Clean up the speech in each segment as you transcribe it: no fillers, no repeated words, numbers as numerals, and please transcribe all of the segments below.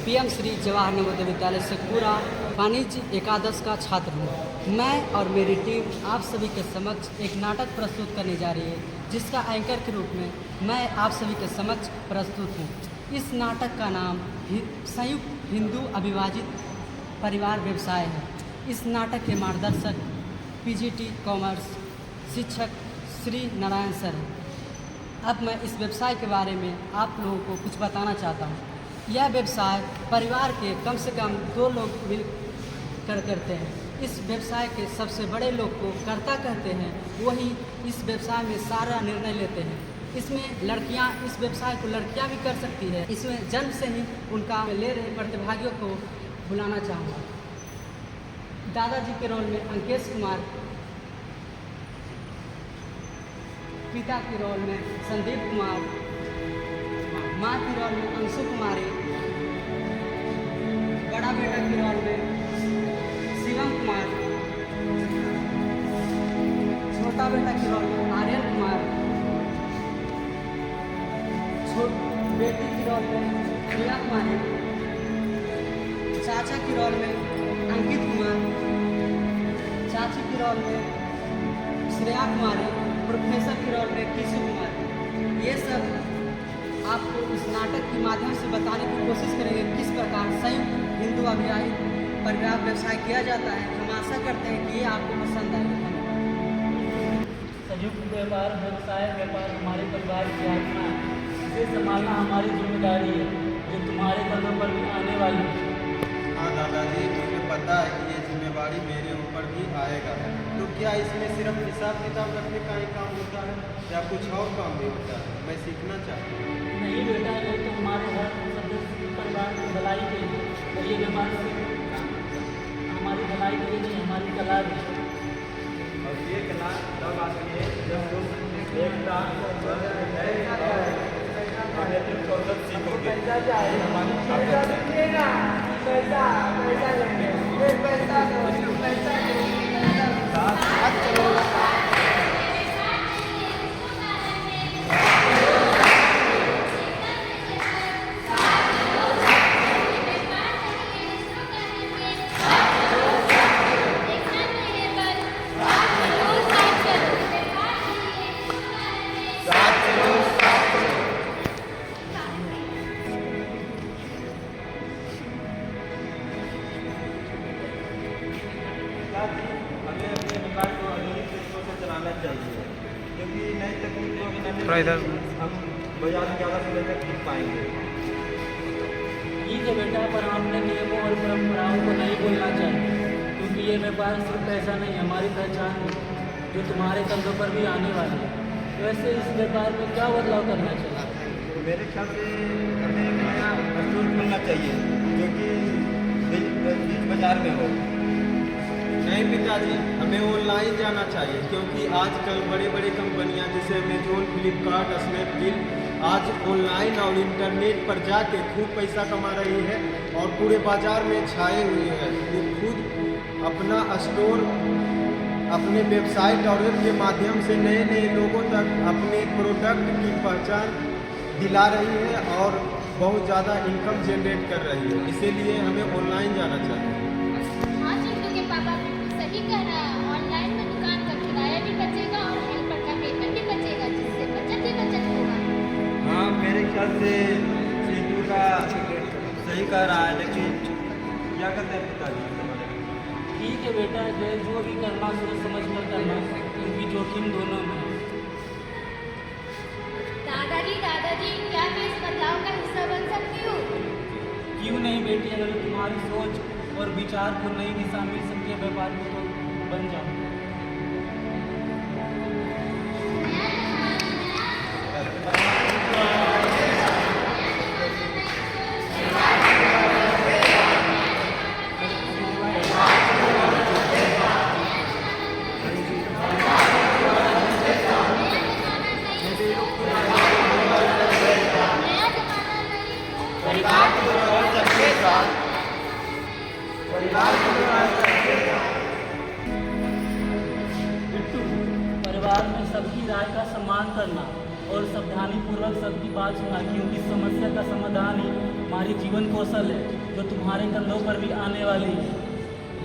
PM Shri Jawahar Navodaya Vidyalaya Sheikhpura वाणिज्य एकादश का छात्र हूँ। मैं और मेरी टीम आप सभी के समक्ष एक नाटक प्रस्तुत करने जा रही है, जिसका एंकर के रूप में मैं आप सभी के समक्ष प्रस्तुत हूँ। इस नाटक का नाम संयुक्त हिंदू अविभाजित परिवार व्यवसाय है। इस नाटक के मार्गदर्शक पीजीटी कॉमर्स शिक्षक श्री नारायण सर हैं। अब मैं इस व्यवसाय के बारे में आप लोगों को कुछ बताना चाहता हूँ। यह व्यवसाय परिवार के कम से कम 2 लोग मिल कर करते हैं। इस व्यवसाय के सबसे बड़े लोग को कर्ता कहते हैं, वही इस व्यवसाय में सारा निर्णय लेते हैं। इसमें लड़कियां, इस व्यवसाय को लड़कियां भी कर सकती है। इसमें जन्म से ही उनका ले रहे प्रतिभागियों को बुलाना चाहूँगा। दादाजी के रोल में अंकेश कुमार, पिता के रोल में संदीप कुमार, माँ की रोल में अंशु कुमारी, बड़ा बेटा की रोल में शिवम कुमार, छोटा बेटा की रोल में आर्यन कुमार, बेटी की रोल में प्रिया कुमारी, चाचा की रोल में अंकित कुमार, चाची की रोल में श्रेया कुमारी, प्रोफेसर की रोल में किशु कुमार। ये सब आपको इस नाटक के माध्यम से बताने की कोशिश करेंगे किस प्रकार संयुक्त हिंदू अविभाजित परिवार व्यवसाय किया जाता है। हम आशा करते हैं कि ये आपको पसंद आएगा। संयुक्त व्यवसाय हमारे परिवार की आत्मा है। इसे संभालना हमारी जिम्मेदारी है, जो तुम्हारे कदम पर भी आने वाली है। हाँ दादाजी, मुझे पता है कि ये जिम्मेदारी मेरे ऊपर भी आएगा। तो क्या इसमें सिर्फ हिसाब किताब रखने का ही काम होता है या कुछ और काम भी होता है? मैं सीखना चाहता हूँ। नहीं बेटा, ये तो हमारे हर सदस्य परिवार की भलाई के लिए, और ये हमारी भलाई के लिए नहीं, हमारी कला भी। और ये कला तब आती है जब लोग एकता हमें अपने व्यापार को आधुनिक तरीकों से चलाना चाहिए, क्योंकि नई तकनीकों के हम बाजार में ज़्यादा समय तक टिक पाएंगे। ठीक है बेटा, पर हम अपने नियमों और परंपराओं को नहीं भूलना चाहिए, क्योंकि ये व्यापार सिर्फ पैसा नहीं, हमारी पहचान है, जो तुम्हारे कंधों पर भी आने वाली है। वैसे इस व्यापार में क्या बदलाव करना चाहिए? मेरे ख्याल से हमें एक नया स्टोर खोलना चाहिए, जो कि बीच बाजार में हो। नहीं पिताजी, हमें ऑनलाइन जाना चाहिए, क्योंकि आजकल बड़े बड़े कंपनियां जैसे अमेजोन, फ्लिपकार्ट, स्नैपडील आज ऑनलाइन और इंटरनेट पर जाके खूब पैसा कमा रही है और पूरे बाजार में छाए हुए हैं। वो खुद अपना स्टोर, अपने वेबसाइट और वेब के माध्यम से नए नए लोगों तक अपने प्रोडक्ट की पहचान दिला रही है और बहुत ज़्यादा इनकम जनरेट कर रही है। इसीलिए हमें ऑनलाइन जाना चाहिए। हाँ, चिंटू के पापा बिल्कुल सही कह रहा है। ऑनलाइन में दुकान का किराया भी बचेगा और हेल्पर का वेतन भी बचेगा, जिससे बचत ही बचत होगा। हाँ, मेरे ख्याल से चिंटू का सही कह रहा है, लेकिन क्या कहते हैं पिताजी? ठीक है बेटा, जो भी करना सोच समझ कर करना, क्योंकि जोखिम दोनों में है। दादाजी, क्या मैं इस बदलाव का हिस्सा बन सकती हूँ? क्यों नहीं बेटी, अगर तुम्हारी सोच और विचार को नई दिशा मिल सकती है व्यापार में, तो बन जाओ। परिवार में सबकी राय का सम्मान करना और सावधानीपूर्वक सबकी बात सुनना, क्योंकि समस्या का समाधान ही हमारी जीवन कौशल है जो तुम्हारे कंधों पर भी आने वाली है।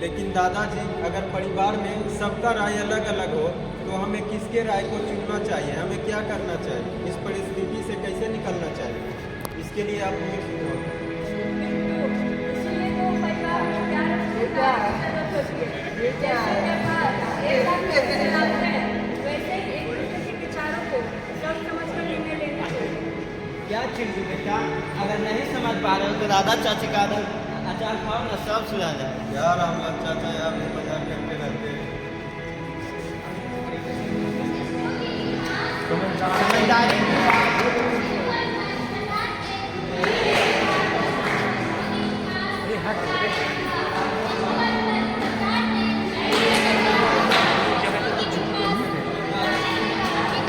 लेकिन दादाजी, अगर परिवार में सबका राय अलग अलग हो तो हमें किसके राय को चुनना चाहिए? हमें क्या करना चाहिए? इस परिस्थिति से कैसे निकलना चाहिए? इसके लिए आप हमें सुझाव दें। क्या चीज बेटा, अगर नहीं समझ पा रहे हो तो दादा चाची का अचार खाओ ना, सब सुझा जाए। यार रामलाल चाचा यार भी मजाक करते रहते हैं। समझदारी हिंदू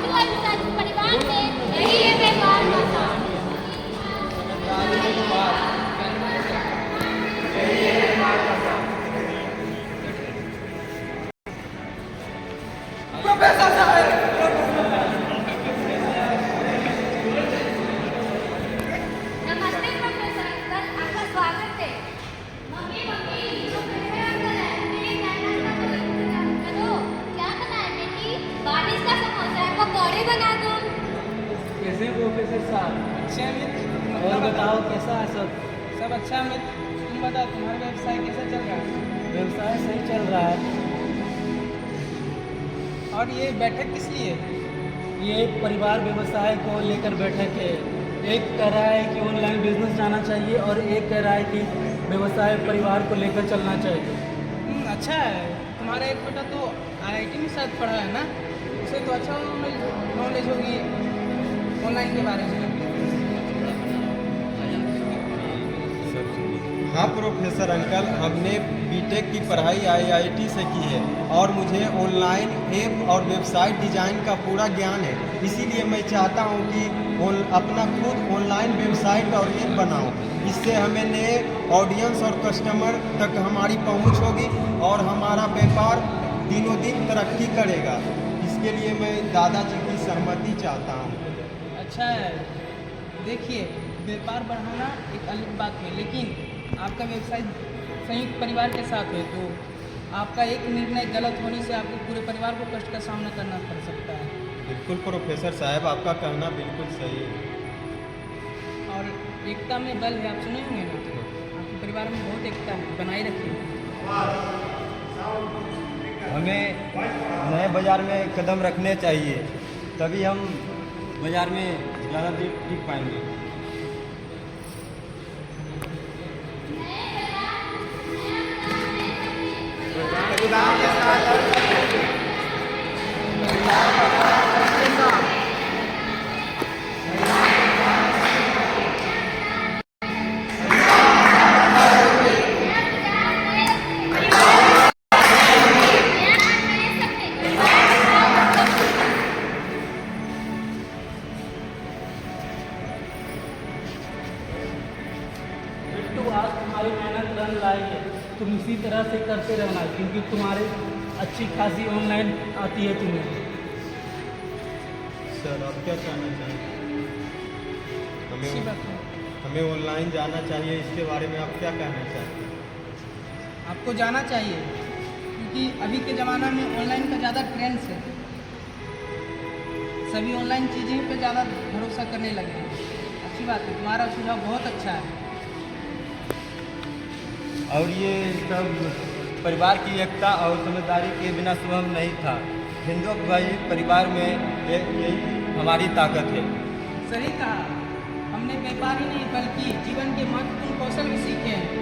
और मुसलमान परिवार में यही है व्यवहार होता है। नमस्ते प्रोफेसर अंकल, आपका स्वागत है। मम्मी प्रोफेसर अंकल है, मेरे नाना का इंतजाम करो। क्या बनाए बेटी? बारिश का समोसा है, पकौड़े बना दो। कैसे प्रोफेसर साहब? अच्छा मित्र, और बताओ कैसा है सब? सब अच्छा मित्र। तुम बताओ तुम्हारा व्यवसाय कैसा चल रहा है? व्यवसाय सही चल रहा है। और ये बैठक किस लिए? ये परिवार व्यवसाय को लेकर बैठक है। एक कह रहा है कि ऑनलाइन बिजनेस जाना चाहिए और एक कह रहा है कि व्यवसाय परिवार को लेकर चलना चाहिए। अच्छा है। तुम्हारा एक बेटा तो IIT में शायद पढ़ा है ना, उसे तो अच्छा नॉलेज होगी ऑनलाइन के बारे में। हाँ प्रोफेसर अंकल, हमने बीटेक की पढ़ाई IIT से की है और मुझे ऑनलाइन ऐप और वेबसाइट डिजाइन का पूरा ज्ञान है। इसीलिए मैं चाहता हूँ कि अपना खुद ऑनलाइन वेबसाइट और ऐप बनाऊँ। इससे हमें नए ऑडियंस और कस्टमर तक हमारी पहुँच होगी और हमारा व्यापार दिनों दिन तरक्की करेगा। इसके लिए मैं दादाजी की सहमति चाहता हूँ। अच्छा है। देखिए, व्यापार बढ़ाना एक अलग बात है, लेकिन आपका व्यवसाय संयुक्त परिवार के साथ है, तो आपका एक निर्णय गलत होने से आपके पूरे परिवार को कष्ट का सामना करना पड़ सकता है। बिल्कुल प्रोफेसर साहब, आपका कहना बिल्कुल सही है। और एकता में बल है, आप सुने होंगे ना? आपके परिवार में बहुत एकता है, बनाए रखिए। हमें नए बाज़ार में कदम रखने चाहिए, तभी हम बाज़ार में ज़्यादा देर टिक पाएंगे। बिट्टू, आज तुम्हारी मेहनत रंग लाई है। तुम इसी तरह से करते रहना, क्योंकि तुम्हारी अच्छी खासी ऑनलाइन आती है तुम्हें। सर, आप क्या कहना चाहेंगे? अच्छी बात है। हमें ऑनलाइन जाना चाहिए, इसके बारे में आप क्या कहना चाहते हैं? आपको जाना चाहिए, क्योंकि अभी के ज़माना में ऑनलाइन का ज़्यादा ट्रेंड है। सभी ऑनलाइन चीज़ें पे ज़्यादा भरोसा करने लगे हैं। अच्छी बात है, तुम्हारा सुझाव बहुत अच्छा है। और ये सब परिवार की एकता और समझदारी के बिना संभव नहीं था। हिंदू भाई परिवार में यही हमारी ताकत है। सही कहा। हमने व्यापार ही नहीं बल्कि जीवन के महत्वपूर्ण कौशल भी सीखे हैं।